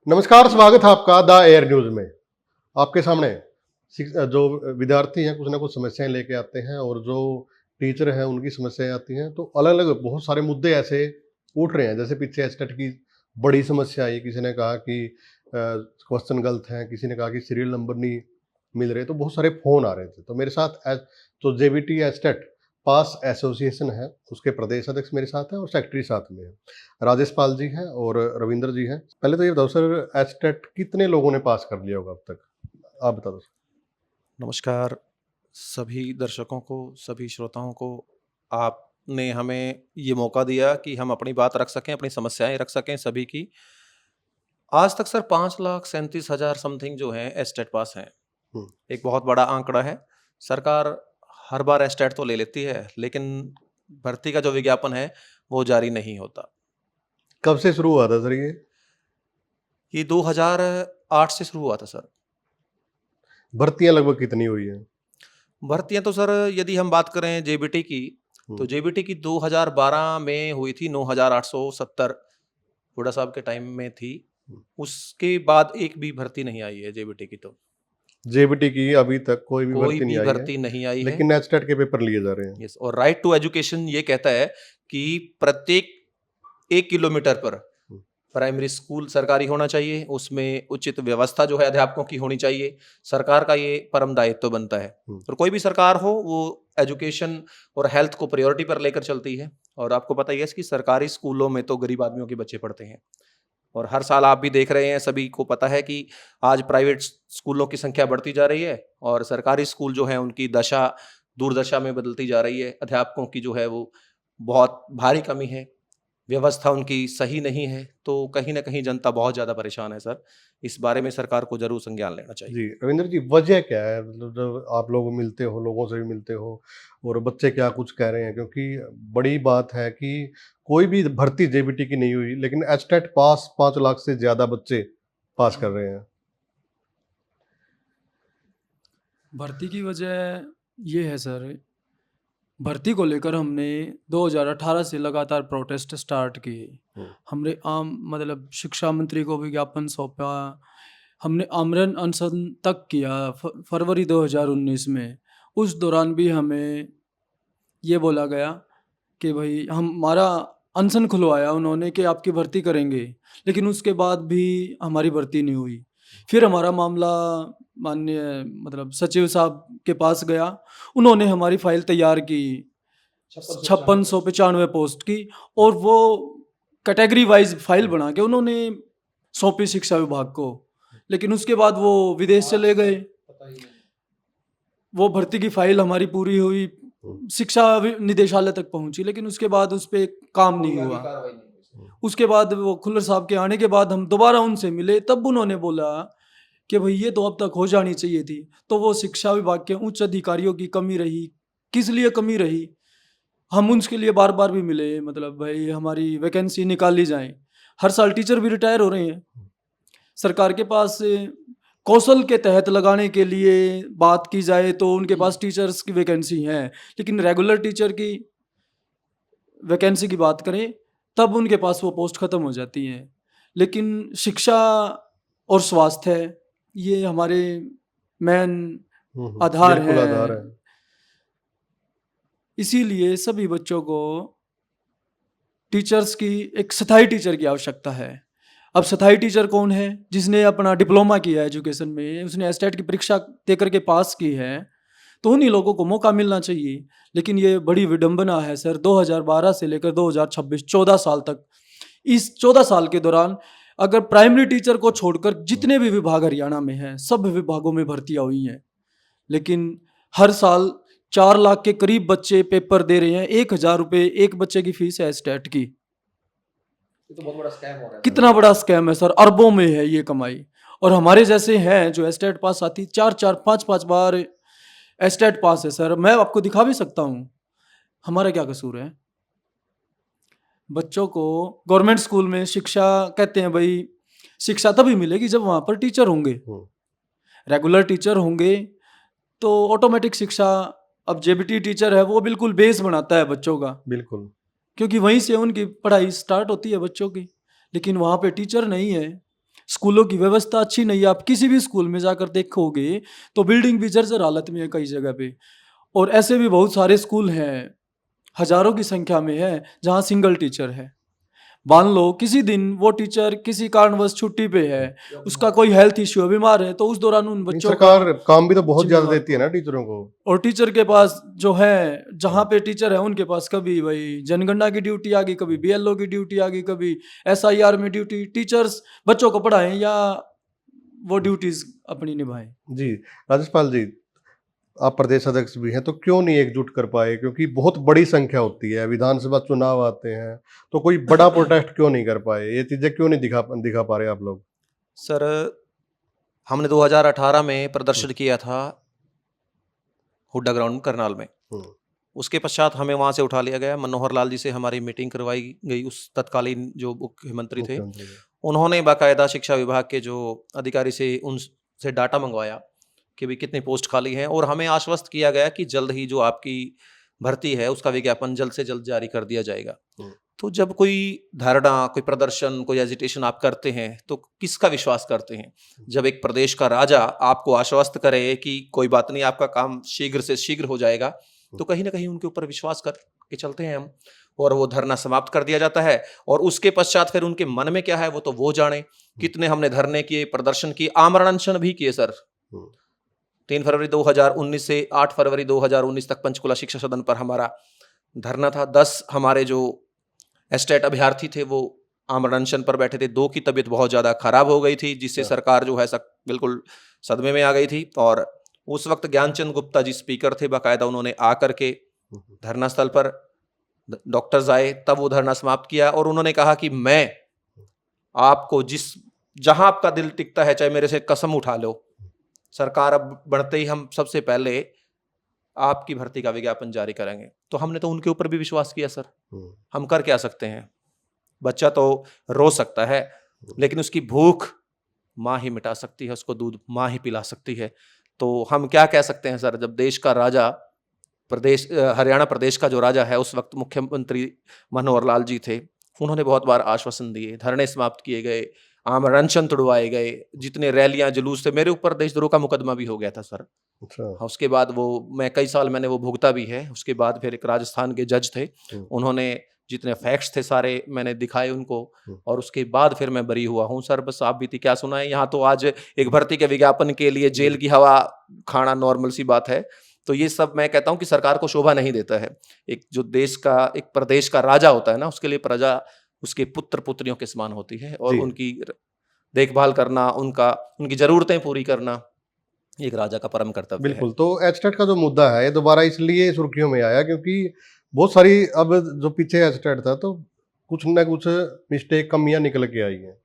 नमस्कार, स्वागत है आपका द एयर न्यूज़ में। आपके सामने जो विद्यार्थी हैं कुछ ना कुछ समस्याएँ लेके आते हैं और जो टीचर हैं उनकी समस्याएँ आती हैं, तो अलग-अलग बहुत सारे मुद्दे ऐसे उठ रहे हैं। जैसे पीछे एचटेट की बड़ी समस्या आई, किसी ने कहा कि क्वेश्चन गलत हैं, किसी ने कहा कि सीरियल नंबर नहीं मिल रहे, तो बहुत सारे फ़ोन आ रहे थे। तो मेरे साथ तो जेबीटी एचटेट पास एसोसिएशन है, उसके प्रदेश अध्यक्ष मेरे साथ हैं और सेक्रेटरी साथ में हैं। राजेश पाल जी हैं और रविंद्र जी हैं। पहले तो ये बताओ सर, एचटेट कितने लोगों ने पास कर लिया होगा अब तक? आप बता दो सर। नमस्कार सभी दर्शकों को, सभी श्रोताओं को। आपने हमें ये मौका दिया कि हम अपनी बात रख सकें, अपनी समस्याएँ रख सकें सभी की। आज तक सर 5,37,000 समथिंग जो हैं एस्टेट पास हैं। हुँ, एक बहुत बड़ा आंकड़ा है। सरकार हर बार एस्टेट तो ले लेती है, लेकिन भर्ती का जो विज्ञापन है, वो जारी नहीं होता। कब से शुरू हुआ था सर ये? ये 2008 से शुरू हुआ था सर। भर्तियाँ लगभग कितनी हुई हैं? भर्तियाँ तो सर यदि हम बात करें जेबीटी की, तो हुँ, जेबीटी की 2012 में हुई थी 9,870 हुड्डा साहब के टाइम में थी। हुँ। उसके बाद एक भी भर्ती नहीं आई है जेबीटी की तो। जेबीटी की अभी तक कोई भी कोई भर्ती नहीं भी आई है, भर्ती नहीं आई है। लेकिन एचटेट के पेपर लिए जा रहे हैं। यस, और राइट टू एजुकेशन ये कहता है कि प्रत्येक 1 किलोमीटर पर हुँ, प्राइमरी स्कूल सरकारी होना चाहिए, उसमें उचित व्यवस्था जो है अध्यापकों की होनी चाहिए। सरकार का ये परम दायित्व बनता है। हुँ। और कोई भी सरकार हो वो एजुकेशन और हेल्थ को प्रायोरिटी पर लेकर चलती है। और आपको पता ही है कि सरकारी स्कूलों में तो गरीब आदमियों के बच्चे पढ़ते हैं। और हर साल आप भी देख रहे हैं, सभी को पता है कि आज प्राइवेट स्कूलों की संख्या बढ़ती जा रही है और सरकारी स्कूल जो है उनकी दशा दुर्दशा में बदलती जा रही है। अध्यापकों की जो है वो बहुत भारी कमी है, व्यवस्था उनकी सही नहीं है, तो कहीं न कहीं जनता बहुत ज़्यादा परेशान है सर। इस बारे में सरकार को ज़रूर संज्ञान लेना चाहिए। जी, रविंद्र जी, वजह क्या है? मतलब जब आप लोग मिलते हो, लोगों से भी मिलते हो और बच्चे क्या कुछ कह रहे हैं? क्योंकि बड़ी बात है कि कोई भी भर्ती जेबीटी की नहीं हुई, लेकिन एचटेट पास 5 लाख से ज़्यादा बच्चे पास कर रहे हैं। भर्ती की वजह ये है सर, भर्ती को लेकर हमने 2018 से लगातार प्रोटेस्ट स्टार्ट किए। हुँ, हमने मतलब शिक्षा मंत्री को विज्ञापन सौंपा, हमने आमरण अनशन तक किया फरवरी 2019 में। उस दौरान भी हमें ये बोला गया कि भई हमारा अनशन खुलवाया उन्होंने कि आपकी भर्ती करेंगे, लेकिन उसके बाद भी हमारी भर्ती नहीं हुई। फिर हमारा मामला माननीय मतलब सचिव साहब के पास गया, उन्होंने हमारी फ़ाइल तैयार की 5695 पोस्ट की और वो कैटेगरी वाइज़ फ़ाइल बना के उन्होंने सौंपी शिक्षा विभाग को। लेकिन उसके बाद वो विदेश चले गए। वो भर्ती की फ़ाइल हमारी पूरी हुई, हुँ, शिक्षा निदेशालय तक पहुँची, लेकिन उसके बाद उस पे काम नहीं हुआ। हुँ, उसके बाद वो खुल्लर साहब के आने के बाद हम दोबारा उनसे मिले, तब उन्होंने बोला कि भई ये तो अब तक हो जानी चाहिए थी। तो वो शिक्षा विभाग के उच्च अधिकारियों की कमी रही। किस लिए कमी रही? हम उसके लिए बार-बार भी मिले, मतलब भई हमारी वैकेंसी निकाली जाए। हर साल टीचर भी रिटायर हो रहे हैं। सरकार के पास कौशल के तहत लगाने के लिए बात की जाए तो उनके पास टीचर्स की वैकेंसी है, लेकिन रेगुलर टीचर की वैकेंसी की बात करें, तब उनके पास वो पोस्ट खत्म हो जाती है। लेकिन शिक्षा और स्वास्थ्य ये हमारे मेन हुँ, हुँ, आधार बिल्कुल आधार है। हैं। इसीलिए सभी बच्चों को टीचर्स की एक स्थायी टीचर की आवश्यकता है। अब स्थायी टीचर कौन है? जिसने अपना डिप्लोमा किया है एजुकेशन में, उसने एस्टेट की परीक्षा दे कर के पास की है, तो उन्हीं लोगों को मौका मिलना चाहिए। लेकिन ये बड़ी विडंबना है सर, 2012 से लेकर 2026 14 साल तक, इस 14 साल के दौरान अगर प्राइमरी टीचर को छोड़कर हुँ, जितने भी विभाग हरियाणा में हैं, सब विभागों में भर्तियाँ हुई हैं। लेकिन हर साल 4 लाख के करीब बच्चे पेपर दे रहे हैं। ₹1000 एक बच्चे की फीस है एस्टेट की। ये तो बहुत बड़ा स्कैम हो रहा है सर। कितना बड़ा स्कैम है सर, अरबों में है ये कमाई। और हमारे जैसे हैं जो एस्टेट पास आती 4-4 5-5 बार एस्टेट पास है सर, मैं आपको दिखा भी सकता हूँ। हमारा क्या कसूर है? बच्चों को गवर्नमेंट स्कूल में शिक्षा कहते हैं भई, शिक्षा तभी मिलेगी जब वहाँ पर टीचर होंगे। हुँ, रेगुलर टीचर होंगे तो ऑटोमेटिक शिक्षा। अब जेबीटी टीचर है वो बिल्कुल बेस बनाता है बच्चों का, बिल्कुल। क्योंकि वहीं से उनकी पढ़ाई स्टार्ट होती है बच्चों की। लेकिन वहाँ पे टीचर नहीं है, स्कूलों की व्यवस्था अच्छी नहीं है। आप किसी भी स्कूल में जाकर देखोगे तो बिल्डिंग भी जर्जर हालत में है कई जगह पे। और ऐसे भी बहुत सारे स्कूल हैं, हज़ारों की संख्या में है, जहाँ सिंगल टीचर है। मान लो किसी दिन वो टीचर किसी कारणवश छुट्टी पे है, उसका कोई हेल्थ इश्यू है, बीमार है, तो उस दौरान उन नहीं, बच्चों का सरकार काम भी तो बहुत ज्यादा जिम्मेवार देती है ना टीचरों को। और टीचर के पास जो है, जहाँ पे टीचर है उनके पास कभी भाई जनगणना की ड्यूटी आ गई, कभी बीएलओ की ड्यूटी आ गई, कभी एसआईआर में ड्यूटी। टीचर्स बच्चों को पढ़ाएं या वो ड्यूटीज अपनी निभाएं। जी, राजेशपाल जी, आप प्रदेश अध्यक्ष भी हैं, तो क्यों नहीं एकजुट कर पाए? क्योंकि बहुत बड़ी संख्या होती है, विधानसभा चुनाव आते हैं, तो कोई बड़ा प्रोटेस्ट क्यों नहीं कर पाए? ये चीजें क्यों नहीं दिखा पा रहे आप लोग? सर, हमने 2018 में प्रदर्शन किया था हुड्डा ग्राउंड करनाल में। हम्म, उसके पश्चात हमें वहाँ से उठा लिया गया। मनोहर लाल जी से हमारी मीटिंग करवाई गई, उस तत्कालीन जो मुख्यमंत्री थे। मुख्यमंत्री जी। उन्होंने बाकायदा शिक्षा विभाग के जो अधिकारी से उनसे डाटा मंगवाया कि भाई कितनी पोस्ट खाली हैं, और हमें आश्वस्त किया गया कि जल्द ही जो आपकी भर्ती है उसका विज्ञापन जल्द से जल्द जारी कर दिया जाएगा। हम्म, तो जब कोई धरना, कोई प्रदर्शन, कोई एजिटेशन आप करते हैं तो किसका विश्वास करते हैं? जब एक प्रदेश का राजा आपको आश्वस्त करे कि कोई बात नहीं, आपका काम शीघ्र से शीघ्र हो जाएगा, तो कहीं ना कहीं उनके ऊपर विश्वास करके चलते हैं हम, और वो धरना समाप्त कर दिया जाता है। और उसके पश्चात फिर उनके मन में क्या है वो तो वो जाने। कितने हमने धरने किए, प्रदर्शन किए, आमरण अनशन भी किए सर। हम्म, 3 फरवरी 2019 से 8 फरवरी 2019 तक पंचकुला शिक्षा सदन पर हमारा धरना था। 10 हमारे जो एस्टेट अभ्यर्थी थे वो आमरण अनशन पर बैठे थे। 2 की तबीयत बहुत ज़्यादा खराब हो गई थी, जिससे अच्छा। सरकार जो है बिल्कुल सदमे में आ गई थी। और उस वक्त ज्ञानचंद गुप्ता जी स्पीकर थे, बाकायदा उन्होंने आकर के धरना स्थल पर, डॉक्टर्स आए, तब वो धरना समाप्त किया। और उन्होंने कहा कि मैं आपको जहां आपका दिल टिकता है, चाहे मेरे से कसम उठा लो, सरकार अब बढ़ते ही हम सबसे पहले आपकी भर्ती का विज्ञापन जारी करेंगे। तो हमने तो उनके ऊपर भी विश्वास किया सर। हम्म, हम कर क्या सकते हैं? बच्चा तो रो सकता है, लेकिन उसकी भूख माँ ही मिटा सकती है, उसको दूध माँ ही पिला सकती है। तो हम क्या कह सकते हैं सर? जब देश का राजा, हरियाणा प्रदेश का जो राजा है, उस वक्त मुख्यमंत्री मनोहर लाल जी थे, उन्होंने बहुत बार आश्वासन दिए, धरने समाप्त किए गए, आमरण अनशन तुड़वाए गए, जितने रैलियां जुलूस थे, मेरे ऊपर देशद्रोह का मुकदमा भी हो गया था सर। अच्छा। उसके बाद मैं कई साल मैंने वो भुगता भी है। उसके बाद फिर एक राजस्थान के जज थे, उन्होंने जितने फैक्ट्स थे सारे मैंने दिखाए उनको, और उसके बाद फिर मैं बरी हुआ हूँ सर। बस आप बीती क्या सुनाएं। यहाँ तो आज एक भर्ती के विज्ञापन के लिए जेल की हवा खाना नॉर्मल सी बात है। तो ये सब मैं कहता हूँ कि सरकार को शोभा नहीं देता है। एक जो देश का, एक प्रदेश का राजा होता है ना, उसके लिए प्रजा उसके पुत्र पुत्रियों के समान होती है, और जी। उनकी देखभाल करना, उनकी जरूरतें पूरी करना एक राजा का परम कर्तव्य है। बिल्कुल, तो एचटेट का जो मुद्दा है, ये दोबारा इसलिए सुर्खियों में आया क्योंकि बहुत सारी, अब जो पीछे एचटेट था तो कुछ ना कुछ मिस्टेक, कमियां निकल के आई हैं।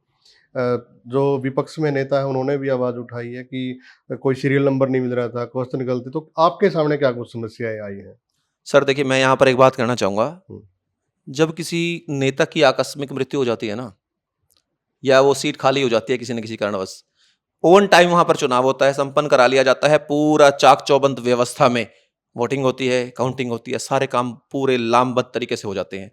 जो विपक्ष में नेता है उन्होंने भी आवाज़ उठाई है कि कोई सीरियल नंबर नहीं मिल रहा था, क्वेश्चन गलती। तो आपके सामने क्या कुछ समस्याएं आई हैं? सर देखिए, मैं यहाँ पर एक बात कहना चाहूँगा। हम्म, जब किसी नेता की आकस्मिक मृत्यु हो जाती है ना, या वो सीट खाली हो जाती है किसी न किसी कारणवश, ओवन टाइम वहां पर चुनाव होता है, संपन्न करा लिया जाता है, पूरा चाक चौबंद व्यवस्था में वोटिंग होती है, काउंटिंग होती है, सारे काम पूरे लामबद्ध तरीके से हो जाते हैं।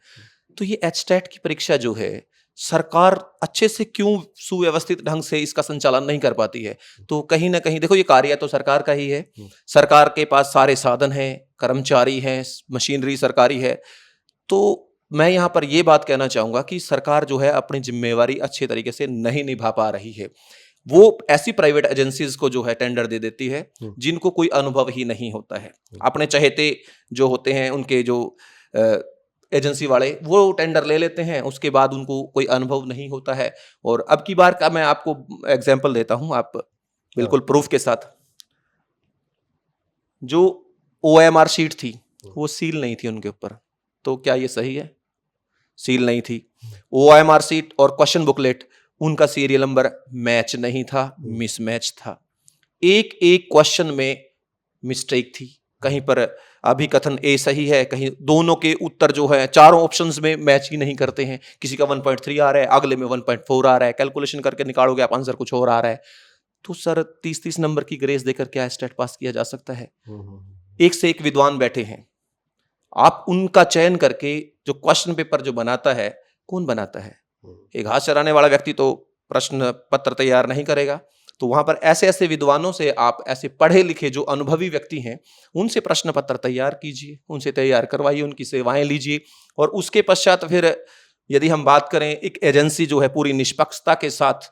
तो ये एचटेट की परीक्षा जो है, सरकार अच्छे से क्यों सुव्यवस्थित ढंग से इसका संचालन नहीं कर पाती है? तो कहीं ना कहीं देखो, ये कार्य तो सरकार का ही है। सरकार के पास सारे साधन हैं, कर्मचारी हैं, मशीनरी सरकारी है। तो मैं यहाँ पर ये बात कहना चाहूँगा कि सरकार जो है अपनी जिम्मेवारी अच्छे तरीके से नहीं निभा पा रही है। वो ऐसी प्राइवेट एजेंसीज को जो है टेंडर दे देती है जिनको कोई अनुभव ही नहीं होता है। अपने चहेते जो होते हैं, उनके जो एजेंसी वाले, वो टेंडर ले लेते हैं, उसके बाद उनको कोई अनुभव नहीं होता है। और अब की बार का मैं आपको एग्जाम्पल देता हूँ, आप बिल्कुल प्रूफ के साथ। जो OMR शीट थी वो सील नहीं थी उनके ऊपर। तो क्या ये सही है? सील नहीं थी। OMR शीट और क्वेश्चन बुकलेट, उनका सीरियल नंबर मैच नहीं था, मिसमैच था। एक एक क्वेश्चन में मिस्टेक थी। कहीं पर अभिकथन A सही है, कहीं दोनों के उत्तर जो है चारों ऑप्शंस में मैच ही नहीं करते हैं। किसी का 1.3 आ रहा है, अगले में 1.4 आ रहा है, कैलकुलेशन करके निकालोगे आप आंसर कुछ और आ रहा है। तो सर 30-30 नंबर की ग्रेस देकर क्या स्टेट पास किया जा सकता है? एक से एक विद्वान बैठे हैं, आप उनका चयन करके जो क्वेश्चन पेपर जो बनाता है, कौन बनाता है? एक हाथ चलाने वाला व्यक्ति तो प्रश्न पत्र तैयार नहीं करेगा, तो वहां पर ऐसे ऐसे विद्वानों से, आप ऐसे पढ़े लिखे जो अनुभवी व्यक्ति हैं, उनसे प्रश्न पत्र तैयार कीजिए, उनसे तैयार करवाइए, उनकी सेवाएं लीजिए। और उसके पश्चात फिर यदि हम बात करें, एक एजेंसी जो है पूरी निष्पक्षता के साथ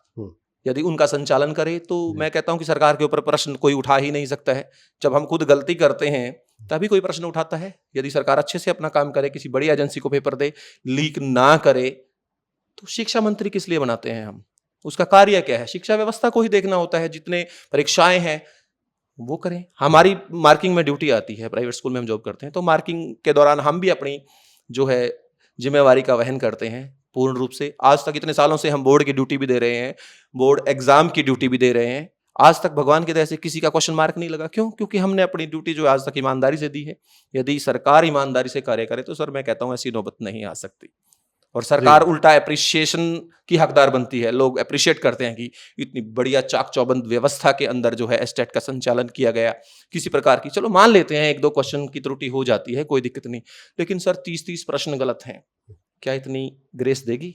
यदि उनका संचालन करे, तो मैं कहता हूं कि सरकार के ऊपर प्रश्न कोई उठा ही नहीं सकता है। जब हम खुद गलती करते हैं तभी कोई प्रश्न उठाता है। यदि सरकार अच्छे से अपना काम करे, किसी बड़ी एजेंसी को पेपर दे, लीक ना करे, तो शिक्षा मंत्री किस लिए बनाते हैं हम? उसका कार्य क्या है? शिक्षा व्यवस्था को ही देखना होता है। जितने परीक्षाएं हैं वो करें। हमारी मार्किंग में ड्यूटी आती है, प्राइवेट स्कूल में हम जॉब करते हैं, तो मार्किंग के दौरान हम भी अपनी जो है जिम्मेवारी का वहन करते हैं पूर्ण रूप से। आज तक इतने सालों से हम बोर्ड की ड्यूटी भी दे रहे हैं, बोर्ड एग्जाम की ड्यूटी भी दे रहे हैं। आज तक भगवान की दया से किसी का क्वेश्चन मार्क नहीं लगा। क्यों? क्योंकि हमने अपनी ड्यूटी जो आज तक ईमानदारी से दी है। यदि सरकार ईमानदारी से कार्य करे तो सर मैं कहता हूं ऐसी नौबत नहीं आ सकती। और सरकार उल्टा एप्रिसिएशन की हकदार बनती है। लोग एप्रिशिएट करते हैं कि इतनी बढ़िया चाक चौबंद व्यवस्था के अंदर जो है एस्टेट का संचालन किया गया। किसी प्रकार की, चलो मान लेते हैं 1-2 क्वेश्चन की त्रुटि हो जाती है, कोई दिक्कत नहीं, लेकिन सर 30-30 प्रश्न गलत हैं, क्या इतनी ग्रेस देगी?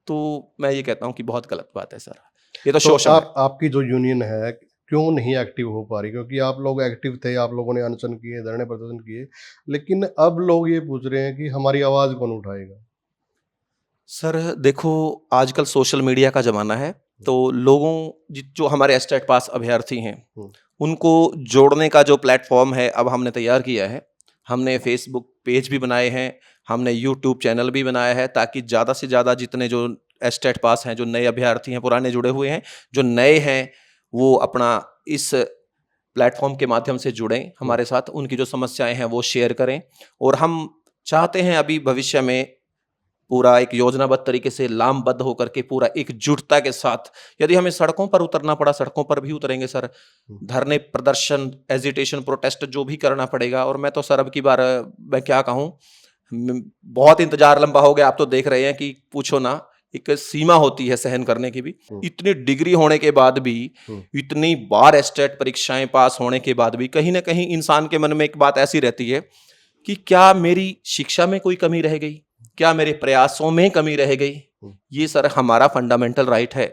तो मैं ये कहता हूं कि बहुत गलत बात है सर, ये तो शोषण है। आपकी जो यूनियन है क्यों नहीं एक्टिव हो पा रही? क्योंकि आप लोग एक्टिव थे, आप लोगों ने अनशन किए, धरने प्रदर्शन किए, लेकिन अब लोग ये पूछ रहे हैं कि हमारी आवाज कौन उठाएगा? सर देखो, आजकल सोशल मीडिया का ज़माना है, तो लोगों जो हमारे एस्टेट पास अभ्यर्थी हैं उनको जोड़ने का जो प्लेटफॉर्म है अब हमने तैयार किया है। हमने फेसबुक पेज भी बनाए हैं, हमने यूट्यूब चैनल भी बनाया है, ताकि ज़्यादा से ज़्यादा जितने जो एस्टेट पास हैं, जो नए अभ्यर्थी हैं, पुराने जुड़े हुए हैं, जो नए हैं वो अपना इस प्लेटफॉर्म के माध्यम से जुड़ें हमारे साथ, उनकी जो समस्याएं हैं वो शेयर करें। और हम चाहते हैं अभी भविष्य में पूरा एक योजनाबद्ध तरीके से लामबद्ध होकर के पूरा एकजुटता के साथ, यदि हमें सड़कों पर उतरना पड़ा सड़कों पर भी उतरेंगे सर, धरने प्रदर्शन, एजिटेशन, प्रोटेस्ट जो भी करना पड़ेगा। और मैं तो सर अब की बार मैं क्या कहूँ, बहुत इंतजार लंबा हो गया। आप तो देख रहे हैं कि पूछो ना, एक सीमा होती है सहन करने की भी। इतनी डिग्री होने के बाद भी, इतनी बार एस्टेट परीक्षाएं पास होने के बाद भी, कहीं ना कहीं इंसान के मन में एक बात ऐसी रहती है कि क्या मेरी शिक्षा में कोई कमी रह गई, क्या मेरे प्रयासों में कमी रह गई? ये सर हमारा फंडामेंटल राइट है।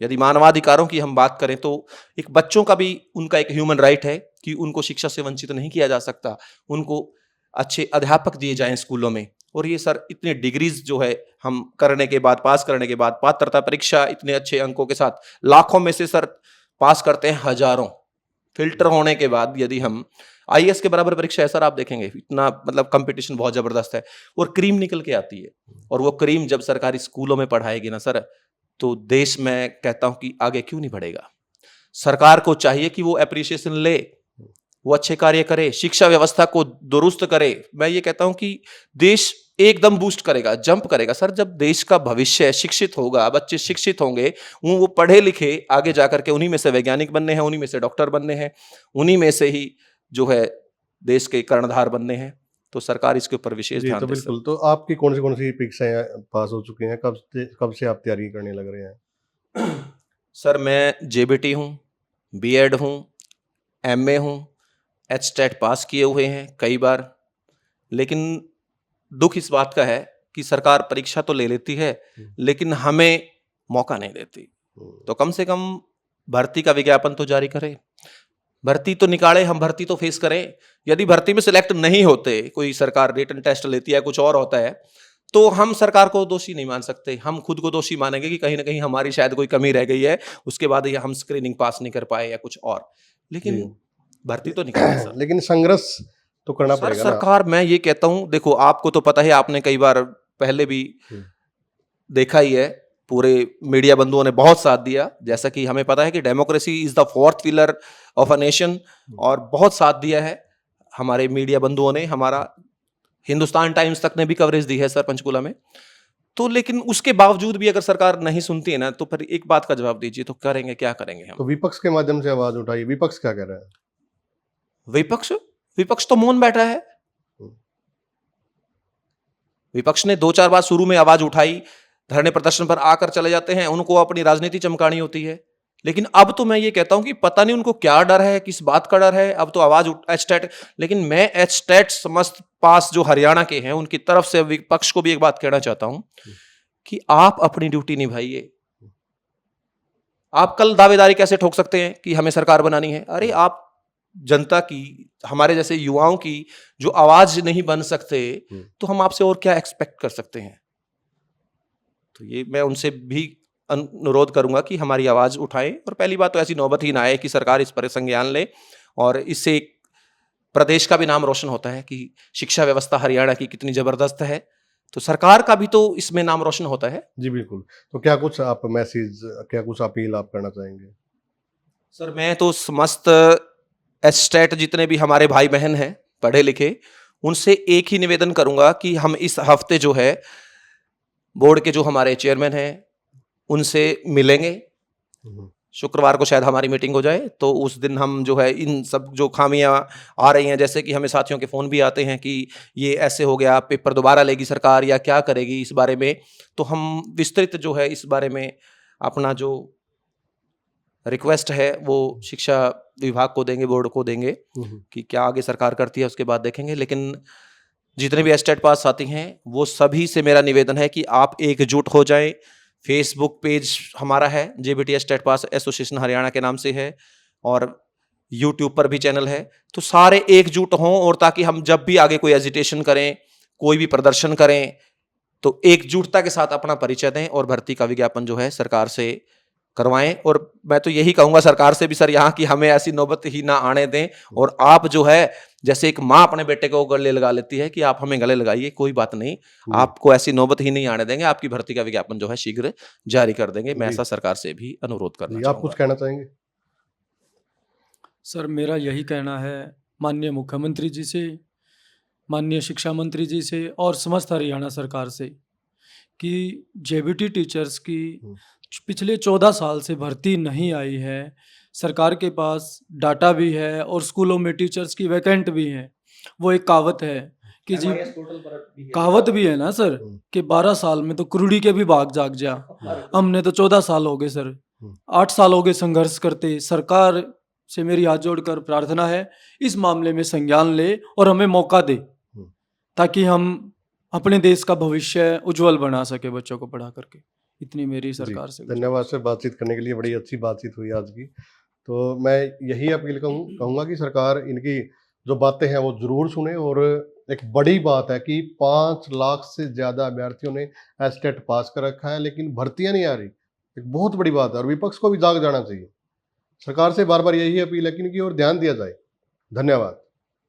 यदि मानवाधिकारों की हम बात करें तो एक बच्चों का भी उनका एक ह्यूमन राइट है कि उनको शिक्षा से वंचित नहीं किया जा सकता, उनको अच्छे अध्यापक दिए जाएं स्कूलों में। और ये सर इतने डिग्रीज जो है हम करने के बाद, पास करने के बाद, पात्रता परीक्षा इतने अच्छे अंकों के साथ, लाखों में से सर पास करते हैं हजारों, फिल्टर होने के बाद यदि हम आईएएस के बराबर परीक्षा है सर, आप देखेंगे इतना मतलब कंपटीशन बहुत जबरदस्त है। और क्रीम निकल के आती है, और वो क्रीम जब सरकारी स्कूलों में पढ़ाएगी ना सर, तो देश में कहता हूं कि आगे क्यों नहीं बढ़ेगा। सरकार को चाहिए कि वो एप्रिसिएशन ले, वो अच्छे कार्य करे, शिक्षा व्यवस्था को दुरुस्त करे। मैं ये कहता हूं कि देश एकदम बूस्ट करेगा, जंप करेगा सर, जब देश का भविष्य शिक्षित होगा, बच्चे शिक्षित होंगे, वो पढ़े लिखे आगे जाकर के उन्हीं में से वैज्ञानिक बनने हैं, उन्हीं में से डॉक्टर बनने हैं, उन्हीं में से ही जो है देश के कर्णधार बनने हैं। तो सरकार इसके ऊपर विशेष ध्यान तो दे। बिल्कुल। तो आपकी कौन सी परीक्षाएं पास हो चुकी हैं? कब से आप तैयारी करने लग रहे हैं? सर मैं जेबीटी हूँ, बीएड हूँ, एमए हूँ, एचटेट पास किए हुए हैं कई बार। लेकिन दुख इस बात का है कि सरकार परीक्षा तो ले लेती है, लेकिन हमें मौका नहीं देती। तो कम से कम भर्ती का विज्ञापन तो जारी करे, भर्ती तो निकाले, हम भर्ती तो फेस करें। यदि भर्ती में सिलेक्ट नहीं होते, कोई सरकार रिटन टेस्ट लेती है, कुछ और होता है, तो हम सरकार को दोषी नहीं मान सकते। हम खुद को दोषी मानेंगे कि कहीं ना कहीं हमारी शायद कोई कमी रह गई है, उसके बाद ये हम स्क्रीनिंग पास नहीं कर पाए या कुछ और। लेकिन भर्ती तो निकाले सर। लेकिन संघर्ष तो करना पड़ेगा ना। सरकार, मैं ये कहता हूं, देखो आपको तो पता है, आपने कई बार पहले भी देखा ही है, पूरे मीडिया बंधुओं ने बहुत साथ दिया। जैसा कि हमें पता है कि democracy is the fourth pillar of a nation, और बहुत साथ दिया है हमारे मीडिया बंधुओं ने। हमारा हिंदुस्तान टाइम्स तक ने भी कवरेज दी है सर पंचकुला में। तो लेकिन उसके बावजूद भी अगर सरकार नहीं सुनती है ना, तो फिर एक बात का जवाब दीजिए, तो करेंगे क्या करेंगे हम? तो विपक्ष के माध्यम से आवाज उठाई, विपक्ष क्या कह रहा है? विपक्ष तो मौन बैठा है। विपक्ष ने 2-4 बार शुरू में आवाज उठाई, धरने प्रदर्शन पर आकर चले जाते हैं, उनको अपनी राजनीति चमकानी होती है। लेकिन अब तो मैं ये कहता हूं कि पता नहीं उनको क्या डर है, किस बात का डर है। अब तो आवाज एचटेट, लेकिन मैं एचटेट समस्त पास जो हरियाणा के हैं उनकी तरफ से विपक्ष को भी एक बात कहना चाहता हूं कि आप अपनी ड्यूटी निभाइए। आप कल दावेदारी कैसे ठोक सकते हैं कि हमें सरकार बनानी है? अरे आप जनता की, हमारे जैसे युवाओं की जो आवाज नहीं बन सकते, तो हम आपसे और क्या एक्सपेक्ट कर सकते हैं? तो ये मैं उनसे भी अनुरोध करूंगा कि हमारी आवाज उठाएं, और पहली बात तो ऐसी नौबत ही ना आए कि सरकार इस पर संज्ञान ले, और इससे एक प्रदेश का भी नाम रोशन होता है कि शिक्षा व्यवस्था हरियाणा की कितनी जबरदस्त है, तो सरकार का भी तो इसमें नाम रोशन होता है। जी बिल्कुल। तो क्या कुछ आप मैसेज, क्या कुछ अपील आप करना चाहेंगे? सर मैं तो समस्त एस्टेट जितने भी हमारे भाई बहन हैं पढ़े लिखे, उनसे एक ही निवेदन करूंगा कि हम इस हफ्ते जो है बोर्ड के जो हमारे चेयरमैन हैं उनसे मिलेंगे। हम्म, शुक्रवार को शायद हमारी मीटिंग हो जाए, तो उस दिन हम जो है इन सब जो खामियां आ रही हैं, जैसे कि हमें साथियों के फ़ोन भी आते हैं कि ये ऐसे हो गया, पेपर दोबारा लेगी सरकार या क्या करेगी इस बारे में, तो हम विस्तृत जो है इस बारे में अपना जो रिक्वेस्ट है वो शिक्षा विभाग को देंगे, बोर्ड को देंगे कि क्या आगे सरकार करती है, उसके बाद देखेंगे। लेकिन जितने भी एस्टेट पास साथी हैं वो सभी से मेरा निवेदन है कि आप एकजुट हो जाएं। फेसबुक पेज हमारा है जेबीटी एस्टेट पास एसोसिएशन हरियाणा के नाम से है, और यूट्यूब पर भी चैनल है, तो सारे एकजुट हों, और ताकि हम जब भी आगे कोई एजिटेशन करें, कोई भी प्रदर्शन करें, तो एकजुटता के साथ अपना परिचय दें और भर्ती का विज्ञापन जो है सरकार से करवाएं। और मैं तो यही कहूंगा सरकार से भी सर यहाँ की हमें ऐसी नौबत ही ना आने दें, और आप जो है जैसे एक माँ अपने बेटे को गले लगा लेती है कि आप हमें गले लगाइए, कोई बात नहीं, आपको ऐसी नौबत ही नहीं आने देंगे, आपकी भर्ती का विज्ञापन जो है शीघ्र जारी कर देंगे। मैं ऐसा सरकार से भी अनुरोध करना आप कुछ कहना चाहेंगे? सर मेरा यही कहना है माननीय मुख्यमंत्री जी से, माननीय शिक्षा मंत्री जी से और समस्त हरियाणा सरकार से कि जेबीटी टीचर्स की पिछले 14 साल से भर्ती नहीं आई है। सरकार के पास डाटा भी है और स्कूलों में टीचर्स की वैकेंट भी है। वो एक कहावत है कि जी, कहावत भी है ना सर कि 12 साल में तो कुरुड़ी के भी भाग जाग जा। हमने तो 14 साल हो गए सर, 8 साल हो गए संघर्ष करते। सरकार से मेरी हाथ जोड़कर प्रार्थना है इस मामले में संज्ञान ले और हमें मौका दे, ताकि हम अपने देश का भविष्य उज्जवल बना सके बच्चों को पढ़ा करके। इतनी मेरी सरकार से धन्यवाद सर, बातचीत करने के लिए। बड़ी अच्छी बातचीत हुई आज की। तो मैं यही अपील कहूँगा कि सरकार इनकी जो बातें हैं वो ज़रूर सुने, और एक बड़ी बात है कि 5 लाख से ज़्यादा अभ्यर्थियों ने एस्टेट पास कर रखा है, लेकिन भर्तियां नहीं आ रही। एक बहुत बड़ी बात है, और विपक्ष को भी जाग जाना चाहिए। सरकार से बार बार यही अपील है कि इनकी ओर ध्यान दिया जाए। धन्यवाद।